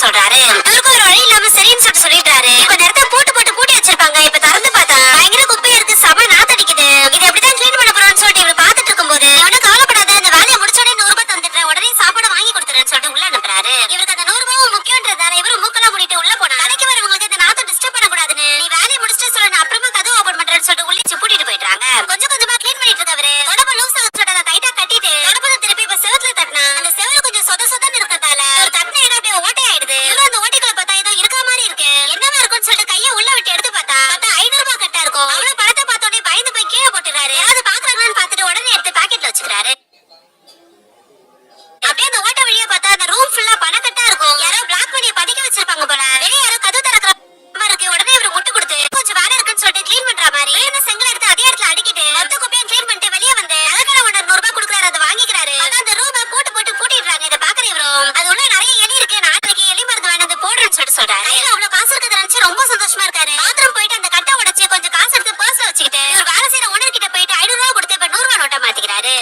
சொல்றாரு. இவருக்கு ஒரு வழி இல்லாம சரின்னு சொல்லிட்டாரு. இப்ப இந்த இடத்த போட்டு பூட்டி வச்சிருப்பாங்க. இப்ப திறந்து பார்த்தா பயங்கர குப்பையா இருக்கு, செம நாத்தடிக்குது. இது எப்படிதான் கிளீன் பண்ண போறோம்னு சொல்லிட்டு இவரு பாத்துட்டு இருக்கும்போது இவனும் கவலைப்படாத, இந்த வேலையை முடிச்சோடனே 100 ரூபாய் தந்துடுறேன், உடனே சாப்பாடு வாங்கி கொடுத்துறேன்னு சொல்லிட்டு உள்ள அனுப்புறாரு. இவருக்கு அந்த 100 ரூபாயும் முக்கியன்றதால இவரு மூக்கெல்லாம் மூடிட்டு உள்ள போனா கடைக்கு வரவங்களுக்கு இந்த நாத்தம் டிஸ்டர்ப் பண்ணக்கூடாதுன்னு நீ வேலையை முடிச்சுட்டு சொல்லு, நான் அப்புறமா கதவு ஓபன் பண்றேன்னு சொல்லிட்டு உள்ளிச்சு பூட்டிட்டு போயிட்டாங்க. கொஞ்சம் கொஞ்சமா கிளீன் பண்ணிட்டு இருக்கவரு உடம்பு லூஸ் ஆக சொல்றத டைட்டா கட்டிட்டு தொடப்பத்தை திருப்பி இப்ப செவுத்துல தட்டினா அந்த செவுரு கொஞ்சம் சொதன்னு இருக்கிறதால ஒரு தட்டின இடம் அப்படியே ஓட்டை ஆயிடுது. இவரு அந்த ஓட்டைக்குள்ள பார்த்தா ஏதோ இருக்கிற மாதிரி இருக்கு, என்னவா இருக்கும்னு சொல்லிட்டு கையை உள்ள விட்டு எடுத்து பார்த்தா 500 ரூபாய் கட்டா இருக்கும். அவ்வளவு பணத்தை பார்த்தோன்னே பயந்து போய் கீழே போட்டுறாரு. யாராவது பாக்குறாங்கன்னு பார்த்துட்டு உடனே எடுத்து பாக்கெட்ல வச்சுக்கிறாரு. அப்படியே அந்த ஓட்ட வழியா பார்த்தா அந்த ரூம் ஃபுல்லா பணக்கட்டா இருக்கும். யாரோ பிளாக் பண்ணி பதுக்கி வச்சிருப்பாங்க போல. வெளிய யாரோ கதவு திறக்கிற மாதிரி இருக்கு. உடனே இவரு முட்டு கொடுத்து கொஞ்சம் வேலை இருக்குன்னு சொல்லிட்டு கிளீன் பண்ற மாதிரி இந்த செங்கல் எடுத்து அதே இடத்துல அடிக்கிட்டு மொத்த குப்பையும் கிளீன் பண்ணிட்டு வெளியே வந்து அழகான ஒன்று 100 ரூபாய் கொடுக்குறாரு. அதை வாங்கிக்கிறாரு. அதான் அந்த ரூமை போட்டு பூட்டிடுறாங்க. இதை பாக்குற இவரும் அது உள்ள நிறைய எலி இருக்கு, நாளைக்கு எலி மருந்து வேணும் போடுறேன்னு சொல்லிட்டு சொல்றாரு. கையில அவ்வளவு காசு இருக்கிறத நினைச்சு ரொம்ப சந்தோஷமா இருக்காரு. பாத்ரூம் போயிட்டு அந்த கட்டை உடைச்சு கொஞ்சம் காசு எடுத்து பர்ஸ்ல வச்சுக்கிட்டு இவர் வேலை செய்யற ஓனர் கிட்ட போயிட்டு 500 ரூபாய் கொடுத்து இப்ப 100 ரூபாய் நோட்டா மாத்திக்கிறாரு.